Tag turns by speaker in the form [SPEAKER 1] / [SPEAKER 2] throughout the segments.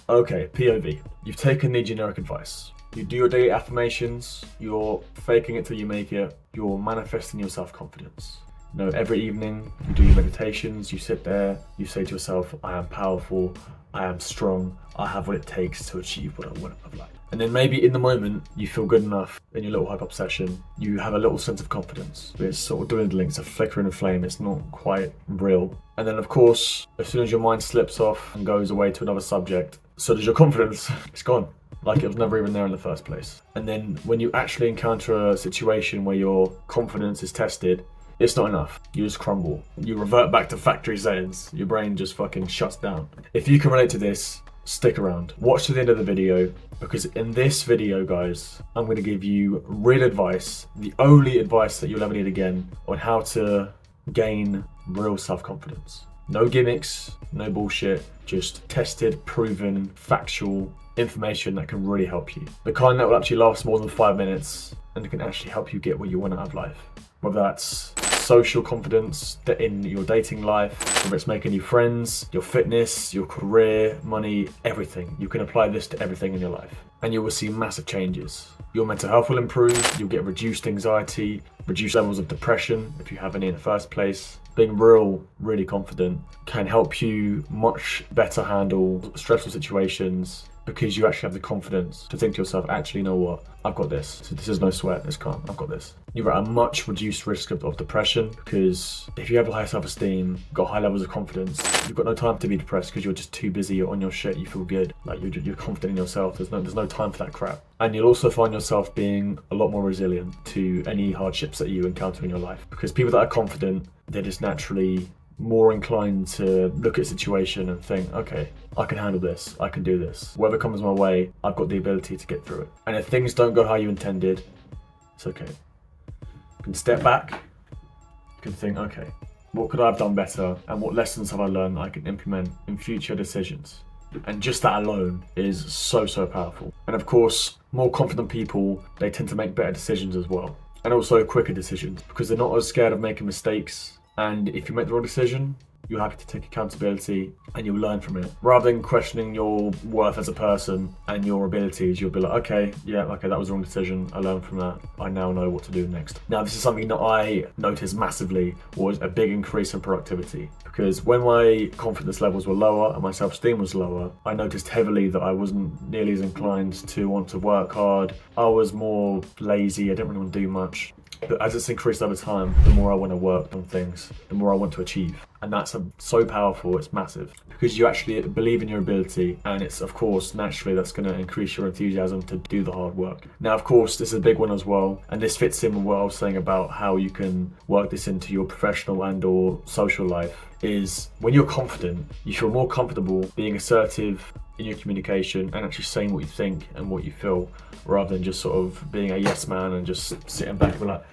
[SPEAKER 1] Okay, POV. You've taken the generic advice. You do your daily affirmations, you're faking it till you make it, you're manifesting your self-confidence. You know, every evening you do your meditations, you sit there, you say to yourself, I am powerful, I am strong, I have what it takes to achieve what I want of life. And then maybe in the moment you feel good enough in your little hype up session, you have a little sense of confidence. But it's sort of dwindling, it's a flicker in a flame, it's not quite real. And then of course, as soon as your mind slips off and goes away to another subject, so does your confidence, it's gone. Like it was never even there in the first place. And then when you actually encounter a situation where your confidence is tested, it's not enough. You just crumble. You revert back to factory settings. Your brain just fucking shuts down. If you can relate to this, stick around. Watch to the end of the video, because in this video, guys, I'm going to give you real advice, the only advice that you'll ever need again, on how to gain real self-confidence. No gimmicks, no bullshit, just tested, proven, factual information that can really help you. The kind that will actually last more than 5 minutes and can actually help you get what you want out of life. Whether that's social confidence in your dating life, whether it's making new friends, your fitness, your career, money, everything. You can apply this to everything in your life and you will see massive changes. Your mental health will improve, you'll get reduced anxiety, reduced levels of depression if you have any in the first place. Being really confident can help you much better handle stressful situations, because you actually have the confidence to think to yourself, actually, you know what, I've got this. So this is no sweat, it's calm, I've got this. You're at a much reduced risk of depression, because if you have high self-esteem, got high levels of confidence, you've got no time to be depressed because you're just too busy, you're on your shit, you feel good, like you're confident in yourself, there's no time for that crap. And you'll also find yourself being a lot more resilient to any hardships that you encounter in your life, because people that are confident, they're just naturally more inclined to look at a situation and think, okay, I can handle this, I can do this. Whatever comes my way, I've got the ability to get through it. And if things don't go how you intended, it's okay. You can step back, you can think, okay, what could I have done better, and what lessons have I learned that I can implement in future decisions? And just that alone is so powerful. And of course, more confident people, they tend to make better decisions as well. And also quicker decisions, because they're not as scared of making mistakes. And if you make the wrong decision, you're happy to take accountability and you'll learn from it. Rather than questioning your worth as a person and your abilities, you'll be like, okay, that was the wrong decision. I learned from that. I now know what to do next. Now, this is something that I noticed massively was a big increase in productivity. Because when my confidence levels were lower and my self-esteem was lower, I noticed heavily that I wasn't nearly as inclined to want to work hard. I was more lazy. I didn't really want to do much. But as it's increased over time, the more I want to work on things, the more I want to achieve. And that's so powerful, it's massive. Because you actually believe in your ability, and it's, of course, naturally that's going to increase your enthusiasm to do the hard work. Now, of course, this is a big one as well, and this fits in with what I was saying about how you can work this into your professional and or social life, is when you're confident, you feel more comfortable being assertive in your communication and actually saying what you think and what you feel, rather than just sort of being a yes man and just sitting back and be like,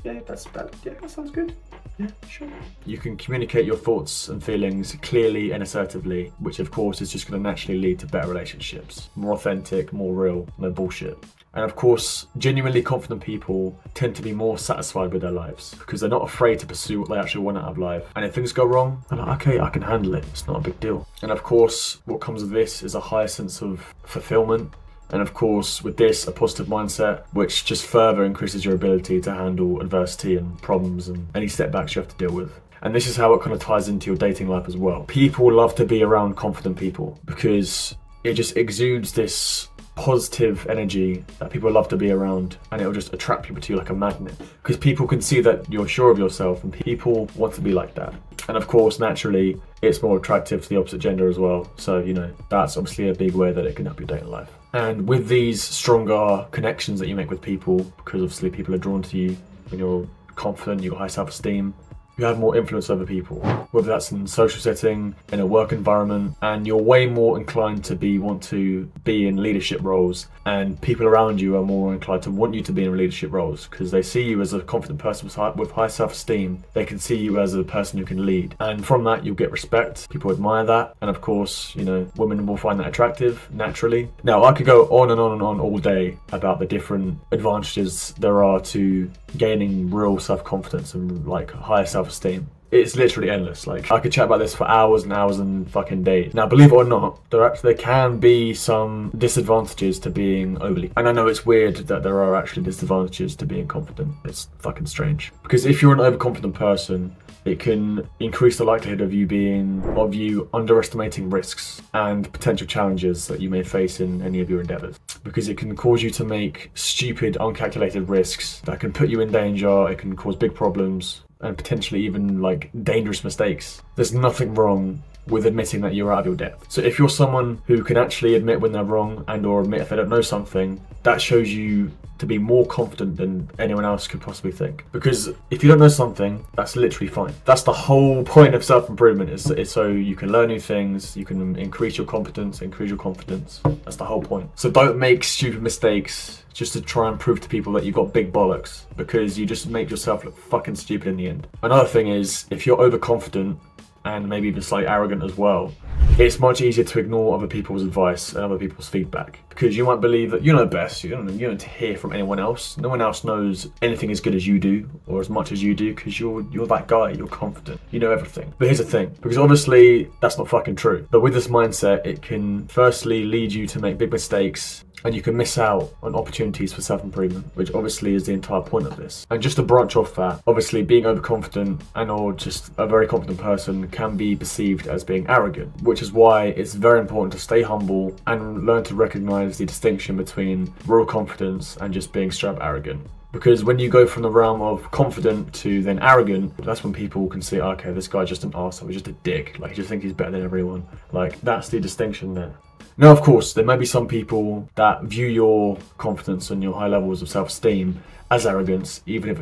[SPEAKER 1] yeah, that sounds good. Yeah, sure. You can communicate your thoughts and feelings clearly and assertively, which of course is just going to naturally lead to better relationships. More authentic, more real, no bullshit. And of course, genuinely confident people tend to be more satisfied with their lives because they're not afraid to pursue what they actually want out of life. And if things go wrong, they're like, okay, I can handle it. It's not a big deal. And of course, what comes with this is a higher sense of fulfillment. And of course, with this, a positive mindset, which just further increases your ability to handle adversity and problems and any setbacks you have to deal with. And this is how it kind of ties into your dating life as well. People love to be around confident people because it just exudes this positive energy that people love to be around, and it'll just attract people to you like a magnet because people can see that you're sure of yourself and people want to be like that. And of course, naturally, it's more attractive to the opposite gender as well. So, that's obviously a big way that it can help your dating life. And with these stronger connections that you make with people, because obviously people are drawn to you when you're confident, you've got high self-esteem, you have more influence over people, whether that's in a social setting, in a work environment, and you're way more inclined to want to be in leadership roles, and people around you are more inclined to want you to be in leadership roles because they see you as a confident person with high self-esteem. They can see you as a person who can lead, and from that you'll get respect. People admire that, and of course, women will find that attractive naturally. Now, I could go on and on and on all day about the different advantages there are to gaining real self-confidence and like higher self-esteem. It's literally endless. Like, I could chat about this for hours and hours and fucking days. Now, believe it or not, there can be some disadvantages to being overly. And I know it's weird that there are actually disadvantages to being confident. It's fucking strange. Because if you're an overconfident person, it can increase the likelihood of you underestimating risks and potential challenges that you may face in any of your endeavors. Because it can cause you to make stupid, uncalculated risks that can put you in danger, it can cause big problems, and potentially even like dangerous mistakes. There's nothing wrong with admitting that you're out of your depth. So if you're someone who can actually admit when they're wrong and or admit if they don't know something, that shows you to be more confident than anyone else could possibly think. Because if you don't know something, that's literally fine. That's the whole point of self-improvement, is so you can learn new things, you can increase your competence, increase your confidence. That's the whole point. So don't make stupid mistakes just to try and prove to people that you've got big bollocks, because you just make yourself look fucking stupid in the end. Another thing is, if you're overconfident and maybe even slightly arrogant as well, it's much easier to ignore other people's advice and other people's feedback, because you might believe that you know best. You don't hear from anyone else. No one else knows anything as good as you do or as much as you do, because you're that guy. You're confident. You know everything. But here's the thing, because obviously that's not fucking true. But with this mindset, it can firstly lead you to make big mistakes, and you can miss out on opportunities for self-improvement, which obviously is the entire point of this. And just to branch off that, obviously being overconfident and or just a very confident person can be perceived as being arrogant, which is why it's very important to stay humble and learn to recognize the distinction between real confidence and just being straight up arrogant. Because when you go from the realm of confident to then arrogant, that's when people can see, okay, this guy's just an arsehole, he's just a dick, like he just thinks he's better than everyone. Like, that's the distinction there. Now, of course, there may be some people that view your confidence and your high levels of self-esteem as arrogance, even if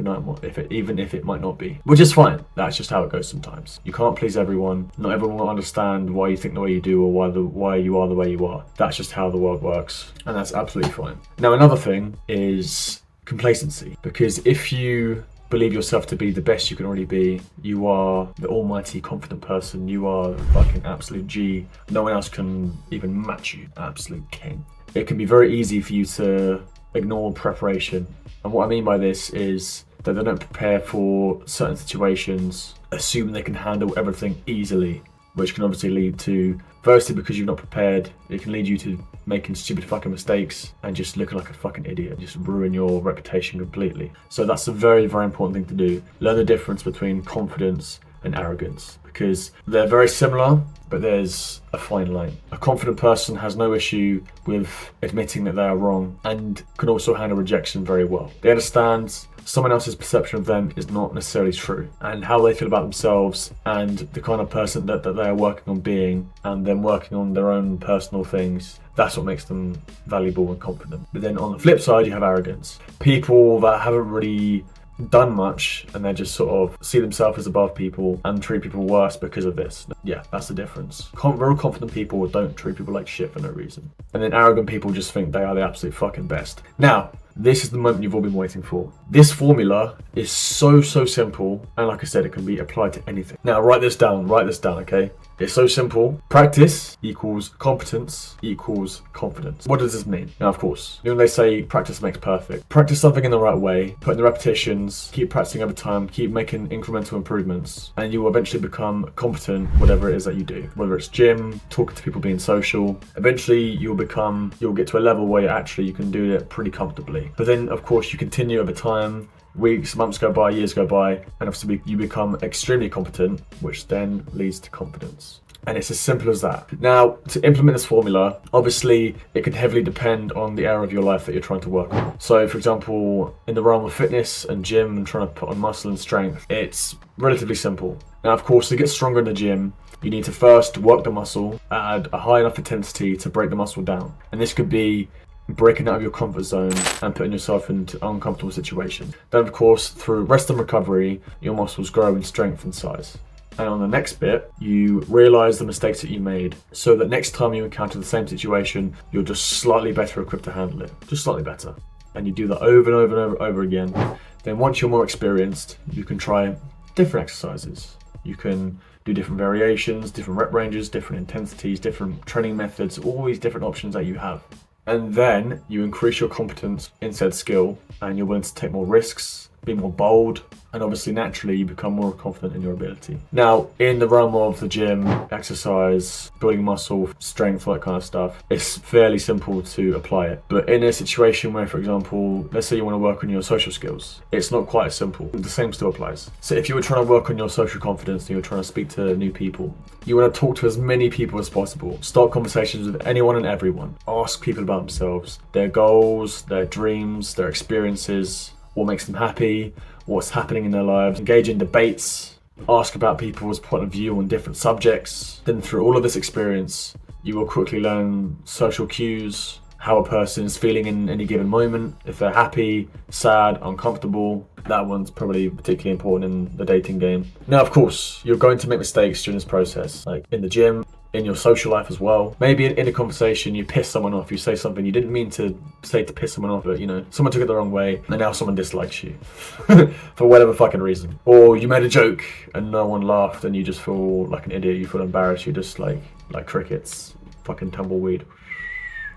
[SPEAKER 1] it might not be, which is fine. That's just how it goes sometimes. You can't please everyone. Not everyone will understand why you think the way you do, or why you are the way you are. That's just how the world works, and that's absolutely fine. Now, another thing is complacency, because if you believe yourself to be the best you can already be, you are the almighty confident person, you are the fucking absolute G, no one else can even match you, absolute king. It can be very easy for you to ignore preparation, and what I mean by this is that they don't prepare for certain situations, assume they can handle everything easily, which can obviously lead to, firstly, because you're not prepared, it can lead you to making stupid fucking mistakes and just looking like a fucking idiot, just ruin your reputation completely. So that's a very, very important thing to do. Learn the difference between confidence and arrogance, because they're very similar, but there's a fine line. A confident person has no issue with admitting that they are wrong and can also handle rejection very well. They understand someone else's perception of them is not necessarily true, and how they feel about themselves and the kind of person that they are working on being, and them working on their own personal things, that's what makes them valuable and confident. But then on the flip side, you have arrogance. People that haven't really done much and they just sort of see themselves as above people and treat people worse because of this. Yeah, that's the difference. Real confident people don't treat people like shit for no reason. And then arrogant people just think they are the absolute fucking best. Now, this is the moment you've all been waiting for. This formula is so simple, and like I said, it can be applied to anything. Now, write this down, okay? It's so simple. Practice equals competence equals confidence. What does this mean? Now, of course, when they say practice makes perfect, practice something in the right way, put in the repetitions, keep practicing over time, keep making incremental improvements, and you will eventually become competent, whatever it is that you do. Whether it's gym, talking to people, being social, eventually you'll get to a level where actually you can do it pretty comfortably. But then, of course, you continue over time. Weeks, months go by, years go by, and obviously you become extremely competent, which then leads to confidence. And it's as simple as that. Now, to implement this formula, obviously it can heavily depend on the area of your life that you're trying to work on. So, for example, in the realm of fitness and gym and trying to put on muscle and strength, it's relatively simple. Now, of course, to get stronger in the gym, you need to first work the muscle at a high enough intensity to break the muscle down. And this could be breaking out of your comfort zone and putting yourself into uncomfortable situations. Then, of course, through rest and recovery, your muscles grow in strength and size. And on the next bit, you realize the mistakes that you made, so that next time you encounter the same situation, you're just slightly better equipped to handle it. Just slightly better. And you do that over and over and over again. Then once you're more experienced, you can try different exercises. You can do different variations, different rep ranges, different intensities, different training methods, all these different options that you have. And then you increase your competence in said skill, and you're willing to take more risks be more bold, and obviously naturally you become more confident in your ability. Now, in the realm of the gym, exercise, building muscle, strength, all that kind of stuff, it's fairly simple to apply it. But in a situation where, for example, let's say you want to work on your social skills, it's not quite as simple. The same still applies. So if you were trying to work on your social confidence and you were trying to speak to new people, you want to talk to as many people as possible. Start conversations with anyone and everyone. Ask people about themselves, their goals, their dreams, their experiences, what makes them happy, what's happening in their lives. Engage in debates, ask about people's point of view on different subjects. Then through all of this experience, you will quickly learn social cues, how a person is feeling in any given moment, if they're happy, sad, uncomfortable. That one's probably particularly important in the dating game. Now, of course, you're going to make mistakes during this process, like in the gym, in your social life as well. Maybe in a conversation, you piss someone off, you say something you didn't mean to say to piss someone off, but someone took it the wrong way, and now someone dislikes you for whatever fucking reason. Or you made a joke and no one laughed and you just feel like an idiot, you feel embarrassed, you're just like crickets, fucking tumbleweed.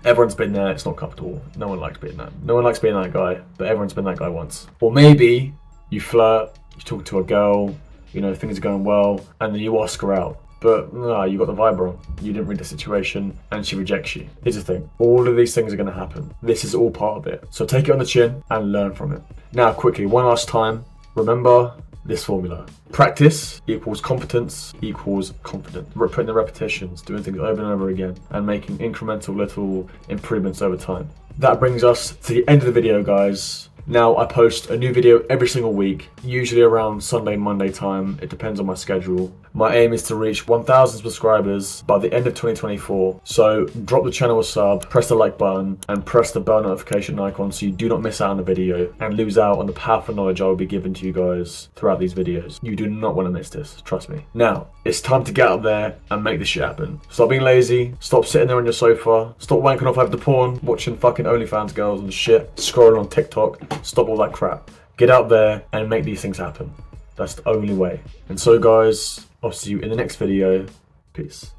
[SPEAKER 1] Everyone's been there, it's not comfortable. No one likes being that. No one likes being that guy, but everyone's been that guy once. Or maybe you flirt, you talk to a girl, things are going well, and then you ask her out. But no, you got the vibe wrong. You didn't read the situation and she rejects you. Here's the thing, all of these things are gonna happen. This is all part of it. So take it on the chin and learn from it. Now quickly, one last time, remember this formula. Practice equals competence equals confidence. Putting the repetitions, doing things over and over again, and making incremental little improvements over time. That brings us to the end of the video, guys. Now I post a new video every single week, usually around Sunday, Monday time. It depends on my schedule. My aim is to reach 1,000 subscribers by the end of 2024. So drop the channel a sub, press the like button, and press the bell notification icon so you do not miss out on the video and lose out on the powerful knowledge I will be giving to you guys throughout these videos. You do not want to miss this, trust me. Now, it's time to get out there and make this shit happen. Stop being lazy, stop sitting there on your sofa, stop wanking off over the porn, watching fucking OnlyFans girls and shit, scrolling on TikTok, stop all that crap. Get out there and make these things happen. That's the only way. And so guys, I'll see you in the next video. Peace.